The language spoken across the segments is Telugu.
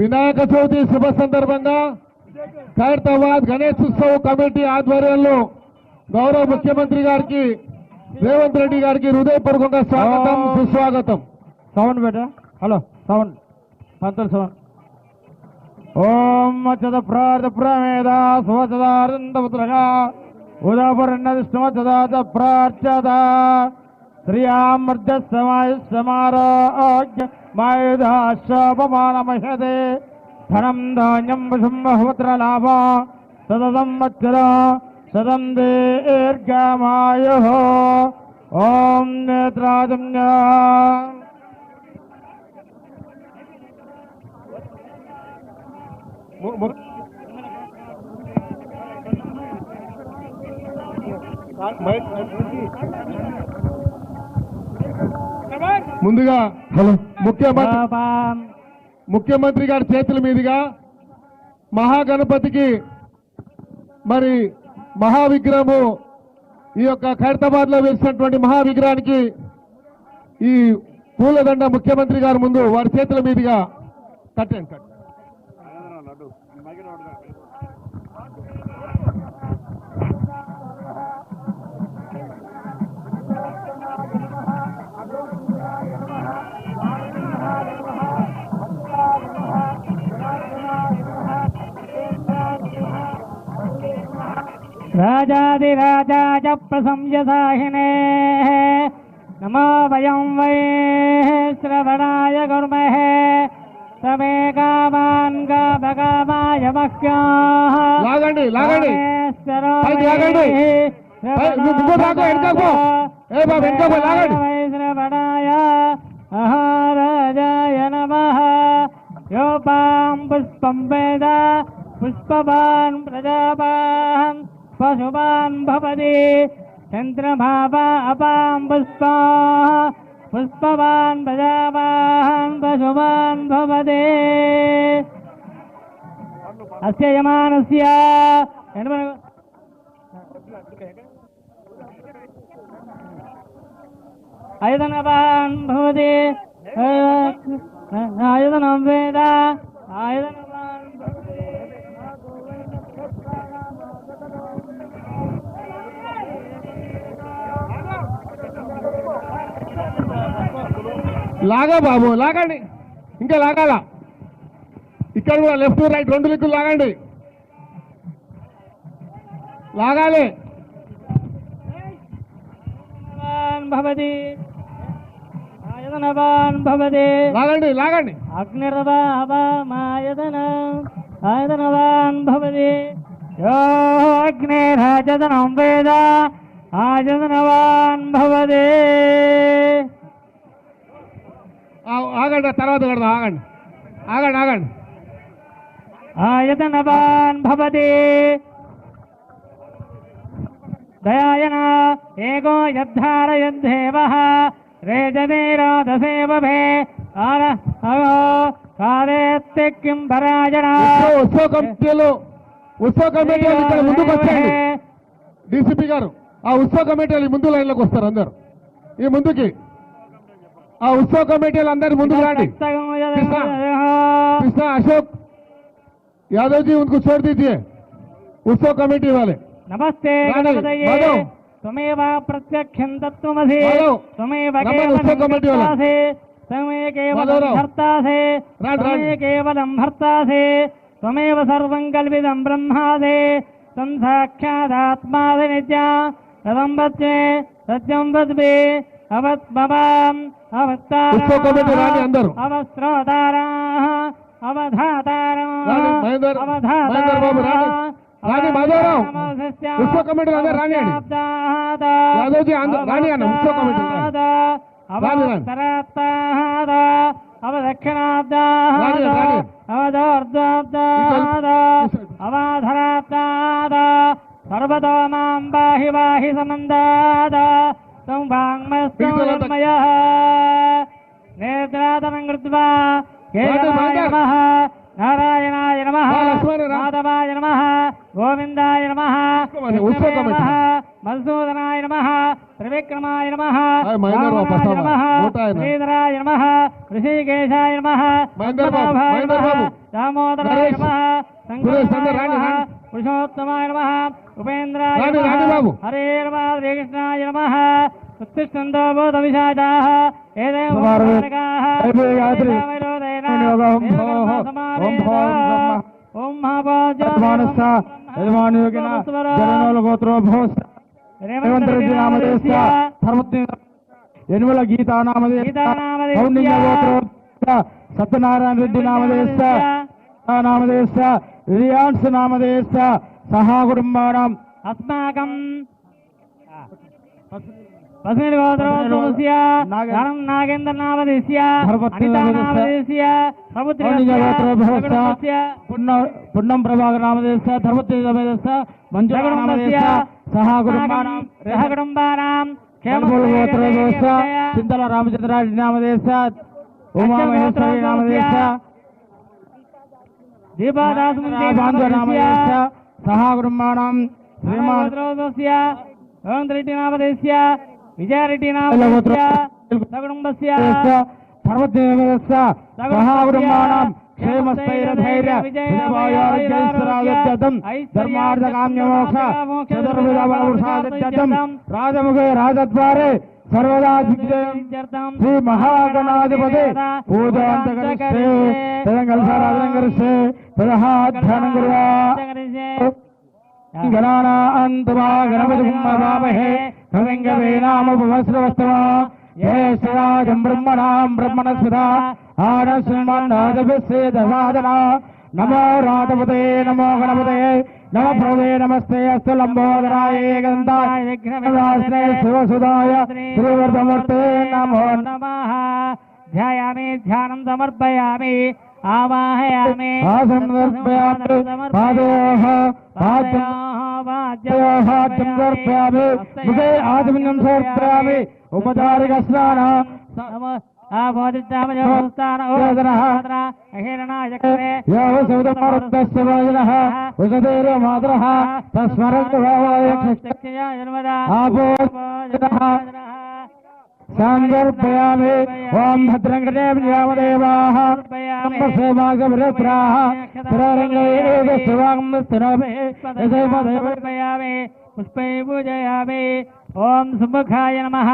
వినాయక చవితి శుభ సందర్భంగా ఖైరతాబాద్ గణేష్ ఉత్సవ్ కమిటీ ఆధ్వర్యంలో గౌరవ ముఖ్యమంత్రి గారికి రేవంత్ రెడ్డి గారికి హృదయపూర్వకంగా స్వాగతం సుస్వాగతం. సౌండ్ బేటా. హలో సౌండ్ పంతులు సౌండ్. ఓం మచ్చద ప్రార్థ ప్రమేద స్వచదారందపుత్రగా ఉదాపరణిష్ణమచదాత ప్రార్చద శ్రీయామర్జ సమారోగ్య మాయుధాశోపమానమహదే ధనం ధాన్యం వసుంబహుత్రలాభ సదసం మచ్చద సదం దీర్ఘమాయు. ఓం నేత్రాజన్య ముందుగా ముఖ్యమంత్రి గారి చేతుల మీదుగా మహాగణపతికి మరి మహావిగ్రహము ఈ యొక్క ఖైరతాబాద్ లో వేసినటువంటి మహావిగ్రహానికి ఈ పూలదండ ముఖ్యమంత్రి గారి ముందు వారి చేతుల మీదుగా కట్టండి. రాజాదిరాజాయ ప్రశంససాహినే నమో వయం వై శ్రవణాయ కుర్మహే సమే కామాన్ కామకామాయ మహ్యాః. లాగండి లాగండి లాగండి శ్రవణాయ మహారాజాయ నమః. యోపాం పుష్పం వేద పుష్పవాన్ ప్రజావాన్ పశువాన్ భవతి చంద్రమావా అపాం పుష్పా పుష్పవాన్ ప్రజావాన్ పశువాన్ భవతి. అస్య యమానస్య ఆయుధనవాన్ భవతి ఆయుధనం వేద ఆయుధనవాన్ భవతి. లాగా బాబు లాగండి, ఇంకా లాగాల. ఇక్కడ కూడా లెఫ్ట్ రైట్ రెండు దిక్కులు లాగండి, లాగాలి. భవతి ఆయుధనవాన్ భవతి లాగండి లాగండి. ఆయుధనవాన్ భవతి యో అగ్నిరాజనం వేద ఆయుధనవాన్ భవతి. ఆగండి, తర్వాత కడదాం. ఆగండి ఆగండి ఆగండి. ఆయుధనవాన్ భవతి దయాయన ఏకో యద్ధారయద్ధేవః రేజనీరోధసేవభే కారేత్తి కిం పరాజన. ఉత్సవ కమిటీలు ఇక్కడ ముందుకు వచ్చేయండి. డీసీపీ గారు ఆ ఉత్సవ కమిటీలు ముందు లైన్లోకి వస్తారు అందరు. ఈ ముందుకి ఆ ఉత్సవ కమిటీలు అందరు ముందుకు రండి. कृष्णा अशोक यादव जी उनको छोड़ दीजिए, उत्सव कमेटी वाले. नमस्ते त्वमेव प्रत्यक्षं तत्त्वमसि त्वमेव केवलं भर्तासि त्वमेव केवलं भर्तासि त्वमेव सर्वं कल्पितं ब्रह्मासि तं साक्षादात्मासि नित्या तदं वच्मे सत्यं वद्मे अवत्मवाम् अवस्ताराः अवस्रोताराः अवधाताराः उत्सव कमेटी रानी यादव जी रानी उत्सव कमेटी अवदक्षिणाब्दाः अवदोर्ध्वाब्दाः अवाधराब्दाः सर्वतो मां पाहि पाहि समन्दात् तं वाङ्मयः नेत्रादनं कृत्वा केशवाय नमः नारायणाय नमः माधवाय नमः गोविन्दाय नमः मधुसूदनाय नमः త్రివిక్రమాయ నమః ఆయ్ మహేందర్ బాబు, రామాయ ప్రస్తావన. నమః నూట ఆయన. శ్రీధరాయ నమః ఋషికేశాయ నమః మహేందర్ బాబు, పద్మనాభాయ మహేందర్ నమః బాబు. దామోదరాయ నరేష్. నమః సురేష్ అందరూ శంకరాయ రాండి, నమః రాండి. పురుషోత్తమాయ నమః ఉపేంద్రాయ రాండి, నమః రాండి బాబు. హరే నమః శ్రీకృష్ణాయ నమః ఉత్తిష్టంతో భూతవిశాచాః ఏదేవ కుమారుడు. భూతనకాః అయిపోయి గాయత్రి. ఏదేవైరోధేన ఓం దేవకర్మ ఓం సమావేశ. బ్రహ్మ. ఓం మహాభాజ యజమానస్థ యజమానుయోగిన జననోల గోత్రోభోస్ రేవంత్ రెడ్డి నామదేశ ధర్మత్ని యనుమల గీతా నామదేశ గీతానామదేశ. కౌండిన్య గోత్రోభ సత్యనారాయణ రెడ్డి నామదేశ నామదేశ రియాన్స్ నామదేశ సహా కుటుంబానాం అస్మాకం పస్మిన్ గోత్రోద్భవస్య ధనం నాగేంద్ర నామదేశ్య అనితా నామదేశ్య కౌండిన్య గోత్రోభవస్య సముద్రస్య పున్నం ప్రభాకర్ నామదేశ ధర్మత్ని నామదేశ మంజుల నామదేశ సహా కుటుంబానాం సహకుటుంబానాం కల్పూల గోత్రోభవస్య చింతల రామచంద్రారెడ్డి నామదేశ ఉమా మహేశ్వరి నామదేశ దీపాదాస్ బాంధవ నామదేశ సహా కుటుంబానాం శ్రీమాన్ గోత్రోద్భవస్య రేవంత్ రెడ్డి నామదేశ్య విజయారెడ్డి నామదేశ్య సకుటుంబస్య ధర్మదేవస్య సహా కుటుంబానాం క్షేమస్థైర్యధైర్య విజయవాయారోగ్యైశ్వర్యాదిత్యర్థం ధర్మార్థకామ్యమోక్ష చతుర్విధవరుషాదిత్యర్థం రాజముఖే రాజద్వారే సర్వదా దిగ్జయం శ్రీ మహాగణాధిపతి పూజాంతకరిస్తే తదంగల్సారాధనం కరిస్తే తదహాధ్యానం కుర్వా గణానాంతమా గణపతిం మహామహే కవింగవే నామోపవస్రవస్తమా యేషరాజం బ్రహ్మణాం బ్రహ్మణస్పదా ఆనశ్రీమన్నాదభిశ్రే దశాదనా నమో రాధపతే నమో గణపతే నమ ప్రభే నమస్తే అస్తు లంబోదరాయ గంధాయ విఘ్నవినాశనే శివసుదాయ శ్రీవర్ధమూర్తే నమో నమః ధ్యాయామి ధ్యానం సమర్పయామి ఆవాహయామి ఆసమర్పయామి పాదయోః పాద్యోః సమర్పయామి ముఖే ఆచమనం సమర్పయామి ఉపచారిక స్నాన యావ సౌదమరుత్తస్య భోజనః ఉషదేవ మాతరః తస్మరత్ భావాయ సంకల్పయామి ఓం భద్రం కృణేమ్యామదేవాః సంపసేమాగవిరత్రాః స్థిరరంగైరేవ శివాంస్తనభే యజైపదేవయామి పుష్పై పూజయామి ఓం సుముఖాయ నమః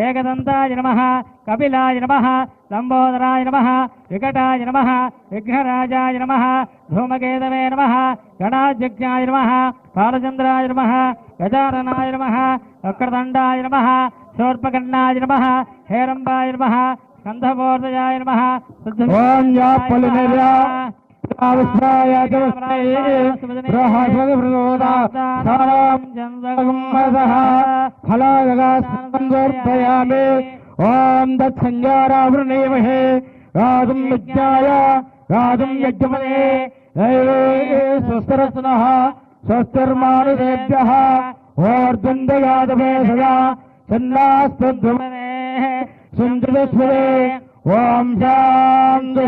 ఏకదంతాయ నమః కపిలాయ నమః లంబోదరాయ నమః వికటాయ నమః విఘ్నరాజాయ నమః ధూమకేతవే నమః గణాధ్యక్షాయ నమః బాలచంద్రాయ నమః గజాననాయ నమః వక్రదండాయ నమః శూర్పకర్ణాయ నమః హేరంబాయ నమః స్కంధమూర్ధయాయ నమః ఓం యా పలినర్యా ఆవిష్కాయ జవస్తే ప్రహస్పతి ప్రచోదా సారాం జన్మగమసః ఫలాయగాస్తంగర్పయామి ఓం దత్సంజారావృణేమహే రాజం యజ్ఞాయ రాజం యజ్ఞమనే స్వస్తరస్నః స్వస్తిర్మానుషేభ్యః ఓర్ధందయాదమే సదా చన్నాస్తద్వమనే సుందరేశ్వరే ఓం శాంతి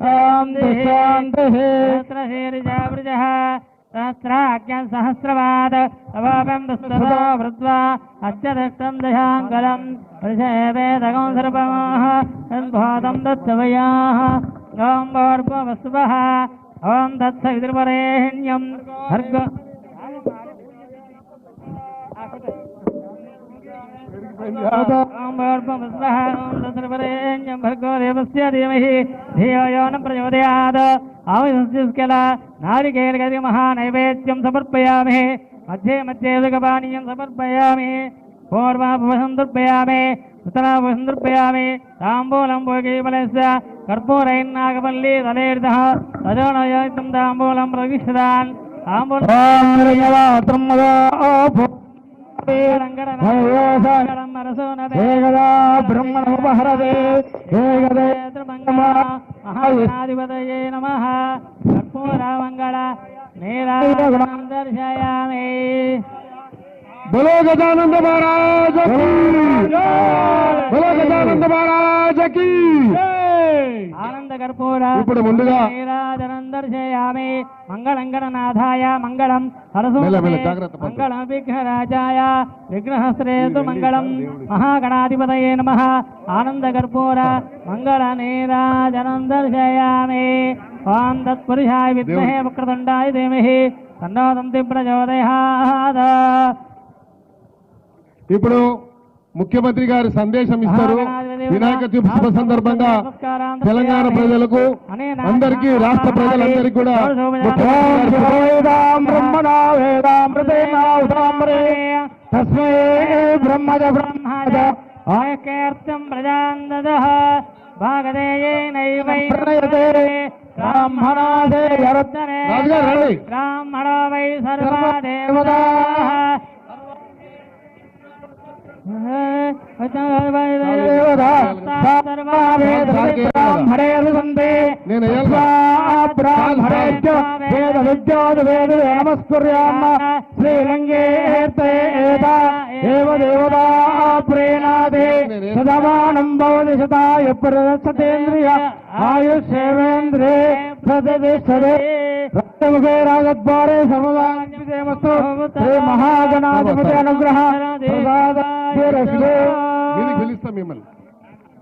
శాంతి శాంతి సహస్రాజ్ఞం సహస్రవాద అవాపం దుస్తతో వృత్వా అత్యదష్టం దశాంగలం పరిషేవేదగం సర్వమాః సంభాతం దత్తవయాః ఓం భోర్భువస్సువః ఓం దత్సవితుర్వరేణ్యం భర్గ ఓం భోర్భువస్సువః ఓం దత్సవితుర్వరేణ్యం భర్గో దేవస్య ధీమహి ధియో యో న ప్రచోదయాత్ ఆవిష్కల నారికేళగది మహానైవేద్యం సమర్పయామి మధ్యే మధ్యే ఉదకపానీయం సమర్పయామి పూర్వాభువసందర్పయామి ఉత్తరాభువసందర్పయామి తాంబూలం భోగీబలస్య కర్పూరైర్నాగపల్లి తలేర్ధః తదోనయోక్తం తాంబూలం ప్రవిశదాన్ తాంబూలం ఏకదా బ్రహ్మణోపహరతే ఏకదే మహాధిపతయే నమః కర్పూరమంగళ నీరాజనం దర్శయామి बोलो गजानंद महाराज की बोलो गजानंद महाराज की ఆనంద కర్పూర ఇప్పుడు ముందుగా నీరాజనం దర్శయామి. మంగళం గణనాథాయ మంగళం మెల్ల జాగ్రత్త పట్టు. మంగళం విఘ్నరాజాయ విఘ్నహస్త్రేతు మంగళం మహాగణాధిపతయే నమః. ఆనంద కర్పూర మంగళ నీరాజనం దర్శయామి. ఓం తత్పురుషాయ విద్మహే వక్రతుండాయ ధీమహి తన్నో దంతి ప్రచోదయాత్. ఇప్పుడు ముఖ్యమంత్రి గారి సందేశం ఇస్తారు. వినాయక చవితి శుభ సందర్భంగా తెలంగాణ ప్రజలకు అందరికీ, రాష్ట్ర ప్రజలందరికీ కూడా తస్మై బ్రహ్మజ బ్రహ్మజ ఆయకేర్తం ప్రజాందదః భాగదేయేనైవై బ్రాహ్మణాదే రాజుగారు రండి. బ్రాహ్మణో వై సర్వా దేవతాః. సదమానం భవతి శతాయ ప్రదర్శతేంద్రియ ఆయుష్యేంద్రే ప్రతిష్టతే రక్తముఖే రాగద్వారే సమవాంగిమస్తు. శ్రీ మహాగణాధిపతి అనుగ్రహ మీదికి పిలుస్తాం మిమ్మల్ని.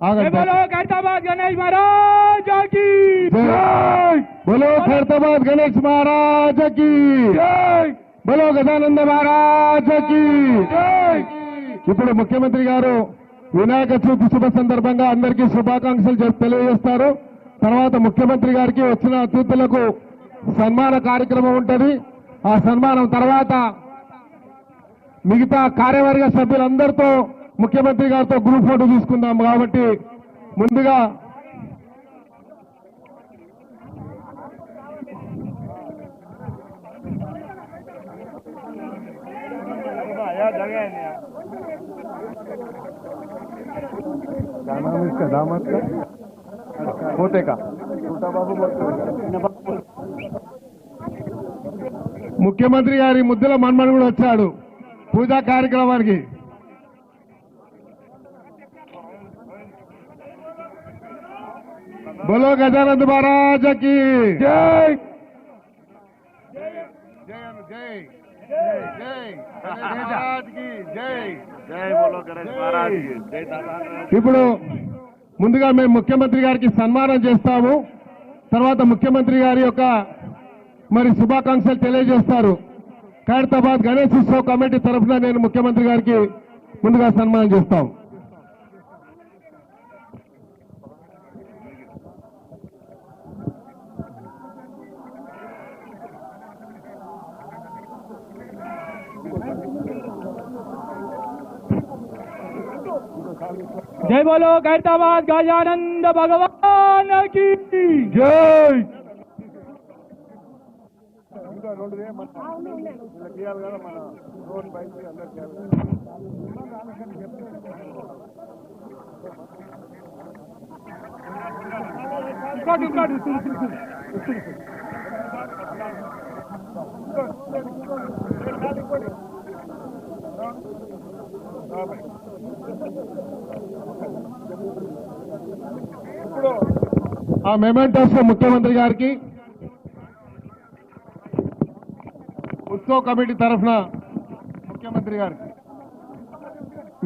ఆగండి. ఖైరతాబాద్ గణేష్ మహారాజ్ కి జై. బోలో ఖైరతాబాద్ గణేష్ మహారాజ్ కి జై. బోలో గజానంద మహారాజ్ కి జై. ఇప్పుడు ముఖ్యమంత్రి గారు వినాయక చవితి శుభ సందర్భంగా అందరికీ శుభాకాంక్షలు తెలియజేస్తారు. తర్వాత ముఖ్యమంత్రి గారికి వచ్చిన అతిథులకు సన్మాన కార్యక్రమం ఉంటుంది. ఆ సన్మానం తర్వాత మిగతా కార్యవర్గ సభ్యులందరితో ముఖ్యమంత్రి గారితో గ్రూప్ ఫోటో తీసుకుందాం. కాబట్టి ముందుగా ముఖ్యమంత్రి గారి ముద్దుల మన్మడు కూడా వచ్చాడు పూజా కార్యక్రమానికి. బోలో గజానంద్ మహారాజ్ కి జై. ఇప్పుడు ముందుగా మేము ముఖ్యమంత్రి గారికి సన్మానం చేస్తాము. తర్వాత ముఖ్యమంత్రి గారి యొక్క మరి శుభాకాంక్షలు తెలియజేస్తారు. ఖైరతాబాద్ గణేష్ ఉత్సవ్ కమిటీ తరఫున నేను ముఖ్యమంత్రి గారికి ముందుగా సన్మానం చేస్తాం. జై బోలో ఖైరతాబాద్ గజానంద భగవాన్ కి జై. ఆ మెమెంటోస్ ముఖ్యమంత్రి గారికి ఉత్సవ్ కమిటీ తరఫున ముఖ్యమంత్రి గారికి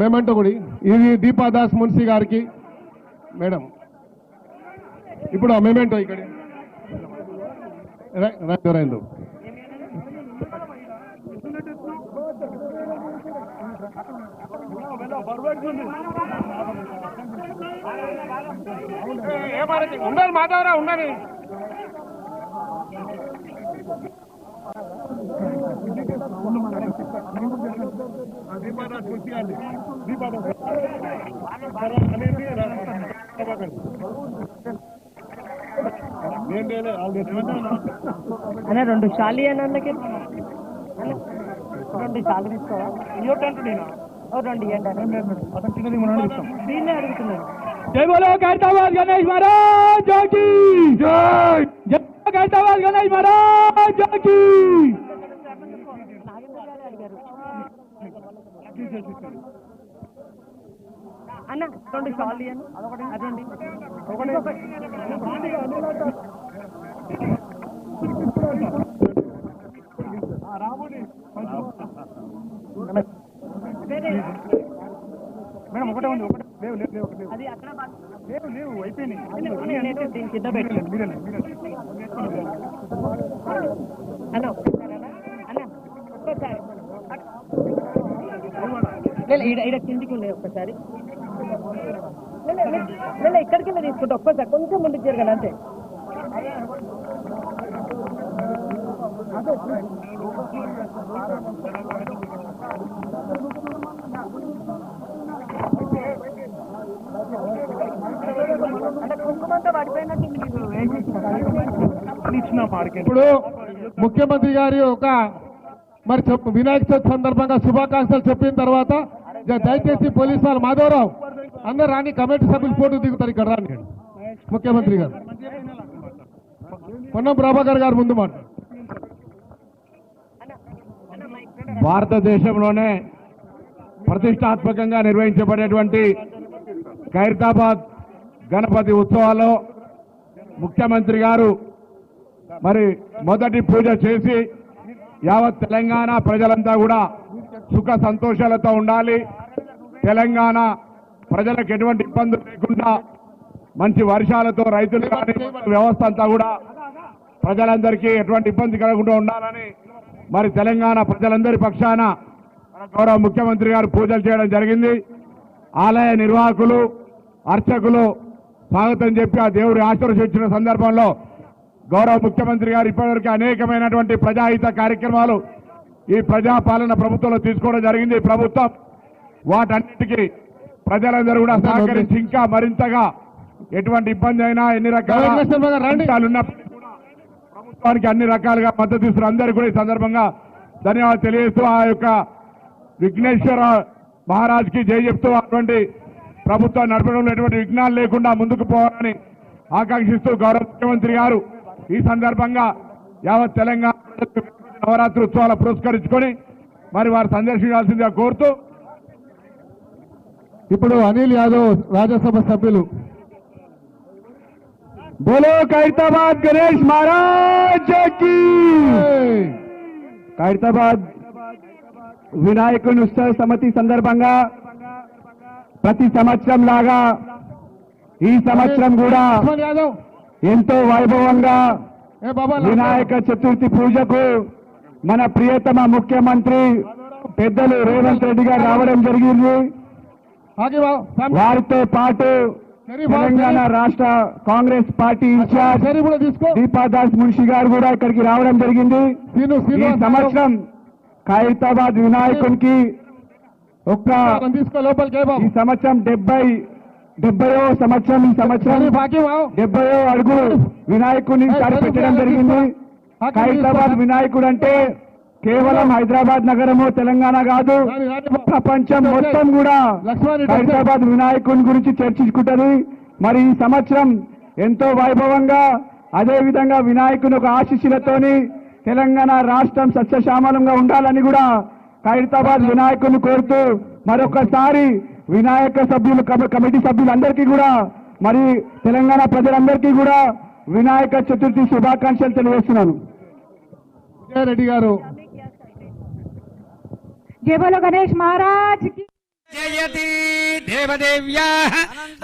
మెమెంటో కూడా ఇది దీపాదాస్ మున్సి గారికి మేడం. ఇప్పుడు ఆ మెమెంటో ఇక్కడ రైందు ఉండాలి మాధవరా ఉండాలి. అనే రెండు షాలి అన్నకి రెండు షాలు తీసుకోవా రెండు దీన్నే అడుగుతున్నాను. జై బోలో ఖైరతాబాద్ గణేష్ మహారాజ్ కి జై. జై ఖైరతాబాద్ గణేష్ మహారాజ్ కి. అన్న రెండు షాలి అన్న అదండి మేడం ఒకటే ఉంది ఒకటే లేవు లేవు లేవు లేవు అది అక్కడ లేవు లేవు అయిపోయినాయి నేనైతే దీని కింద పెట్టాను అన్న ఒక్కసారి అన్న ఒక్కసారి ఈడ కిందికి ఉన్నాయి ఒక్కసారి ఇక్కడికి వెళ్ళి తీసుకుంటా ఒక్కసారి కొంచెం ముందుకు జరగాలి అంతే అంటే కుంకుమంతా పడిపోయినట్టు ఇచ్చిన మార్కెట్ ఇప్పుడు ముఖ్యమంత్రి గారి ఒక మరి వినాయక చవితి సందర్భంగా శుభాకాంక్షలు చెప్పిన తర్వాత దయచేసి పోలీసు వాళ్ళు మాధవరావు అందరు రాని కమిటీ సభ్యులు ఫోటో దిగుతారు ఇక్కడ రాని ముఖ్యమంత్రి గారు పొన్నం ప్రభాకర్ గారు ముందు మాట భారతదేశంలోనే ప్రతిష్టాత్మకంగా నిర్వహించబడేటువంటి ఖైరతాబాద్ గణపతి ఉత్సవాల్లో ముఖ్యమంత్రి గారు మరి మొదటి పూజ చేసి యావత్ తెలంగాణ ప్రజలంతా కూడా సుఖ సంతోషాలతో ఉండాలి, తెలంగాణ ప్రజలకు ఎటువంటి ఇబ్బందులు లేకుండా మంచి వర్షాలతో రైతులు కానీ వ్యవస్థ అంతా కూడా ప్రజలందరికీ ఎటువంటి ఇబ్బంది కలగకుండా ఉండాలని మరి తెలంగాణ ప్రజలందరి పక్షాన గౌరవ ముఖ్యమంత్రి గారు పూజలు చేయడం జరిగింది. ఆలయ నిర్వాహకులు అర్చకులు స్వాగతం చెప్పి ఆ దేవుడి ఆశీర్వదించిన సందర్భంలో గౌరవ ముఖ్యమంత్రి గారు ఇప్పటివరకు అనేకమైనటువంటి ప్రజాహిత కార్యక్రమాలు ఈ ప్రజాపాలన ప్రభుత్వంలో తీసుకోవడం జరిగింది. ప్రభుత్వం వాటన్నిటికీ ప్రజలందరూ కూడా సహకరించి ఇంకా మరింతగా ఎటువంటి ఇబ్బంది అయినా ఎన్ని రకాల ఉన్నప్పటికీ కూడా ప్రభుత్వానికి అన్ని రకాలుగా మద్దతు ఇస్తున్న అందరికీ కూడా ఈ సందర్భంగా ధన్యవాదాలు తెలియజేస్తూ ఆ యొక్క విఘ్నేశ్వర మహారాజ్కి జై చెప్తూ అటువంటి ప్రభుత్వం నడపడంలో ఎటువంటి విఘ్నాలు లేకుండా ముందుకు పోవాలని ఆకాంక్షిస్తూ గౌరవ ముఖ్యమంత్రి గారు ఈ సందర్భంగా యావత్ తెలంగాణ నవరాత్రి ఉత్సవాలు పురస్కరించుకొని మరి వారు సందర్శించాల్సిందిగా కోరుతూ ఇప్పుడు అనిల్ యాదవ్ రాజ్యసభ సభ్యులు బోలో ఖైరతాబాద్ గణేష్ మహారాజ్ की ఖైరతాబాద్ వినాయకుని ఉత్సవ సమితి సందర్భంగా ప్రతి సంవత్సరం లాగా ఈ సంవత్సరం కూడా యాదవ్ ఎంతో వైభవంగా ఏ బాబా వినాయక చతుర్థి పూజకు మన ప్రియతమ ముఖ్యమంత్రి పెద్దలు రేవంత్ రెడ్డి గారు రావడం జరిగింది. ఆగే వారితో పాటు తెలంగాణ రాష్ట్ర కాంగ్రెస్ పార్టీ ఇన్ఛార్జ్ సరే కూడా తీసుకో దీపాదాస్ మున్షి గారు కూడా ఇక్కడికి రావడం జరిగింది. ఈ సంవత్సరం ఖైరతాబాద్ వినాయకునికి తీసుకో లోపలికి ఈ సంవత్సరం 70వ సంవత్సరం ఈ సంవత్సరం 70వ అడుగు వినాయకుడిని పెట్టడం జరిగింది. ఖైరతాబాద్ వినాయకుడు అంటే కేవలం హైదరాబాద్ నగరము తెలంగాణ కాదు, ప్రపంచం మొత్తం కూడా ఖైరతాబాద్ వినాయకుని గురించి చర్చించుకుంటది. మరి ఈ సంవత్సరం ఎంతో వైభవంగా అదే విధంగా వినాయకుని ఒక ఆశీస్సులతోని తెలంగాణ రాష్ట్రం సస్యశ్యామలంగా ఉండాలని కూడా ఖైరతాబాద్ వినాయకుని కోరుతూ మరొకసారి వినాయక సభ్యులు కమిటీ సభ్యులందరికీ కూడా మరి తెలంగాణ ప్రజలందరికీ కూడా వినాయక చతుర్థి శుభాకాంక్షలు తెలియజేస్తున్నాను. రెడ్డి గారు జై బోలో గణేష్ మహారాజ్ కి జయతి దేవదేవ్యా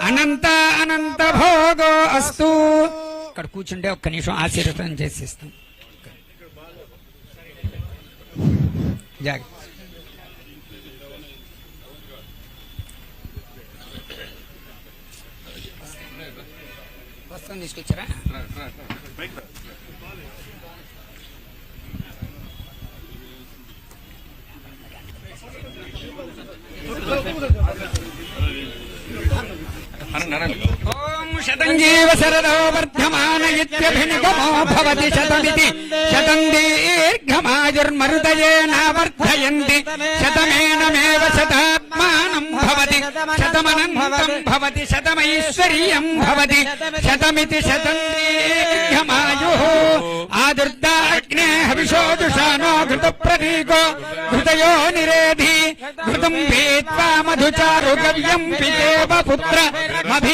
అనంత అనంత భోగో అస్తు. ఇక్కడ కూర్చుంటే ఒక్క నిమిషం ఆశీర్వదం చేసేస్తాం. జాగ్రత్త. వస్తాం తీసుకొచ్చారా? ఓం శతం జీవ శరదో వర్ధమాన ఇత్యభినిగమో భవతి శతమితి శతం దీర్ఘమాయుర్మరుదయేన వర్ధయంతి శతమేనమేవ శతాత్మానం భవతి శతమనంతం భవతి శతమైశ్వర్యం భవతి శతమితి శతం దీర్ఘమాయుః. ఆదుర్దాగ్నే హవిషో దుషానో ఘృత ప్రతీకో ఘృతయో నిరేధి ఘృత మధుం పీత్వా మధుచారు గవ్యం పితేవ పుత్రమభిరక్షతాధిమం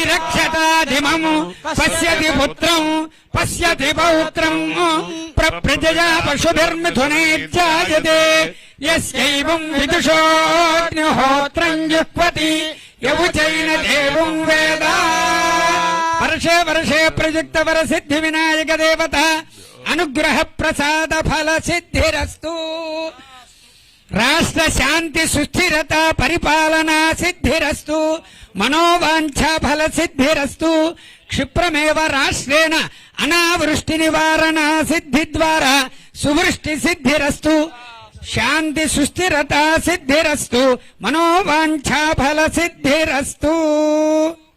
పశ్యతి పుత్రం పశ్యతి పౌత్రం ప్రజయా పశుభిర్మిథునేర్జాయతే యస్యైవం విదుషోऽగ్నిహోత్రం జుహ్వతి యవుచైన దేవం వేద. వర్షే వర్షే ప్రయుక్త వరసిద్ధి వినాయక దేవత అనుగ్రహ ప్రసాద ఫల సిద్ధిరస్తు. రాష్ట్ర శాంతి సుస్థిరత పరిపాలనా సిద్ధిరస్తు. మనోవాంఛా ఫల సిద్ధిరస్తు. క్షిప్రమేవ రాష్ట్రేణ అనావృష్టి నివారణ సిద్ధి ద్వారా సువృష్టి సిద్ధిరస్తు. శాంతి సుస్థిరత సిద్ధిరస్తు. మనోవాంఛా ఫల సిద్ధిరస్తు.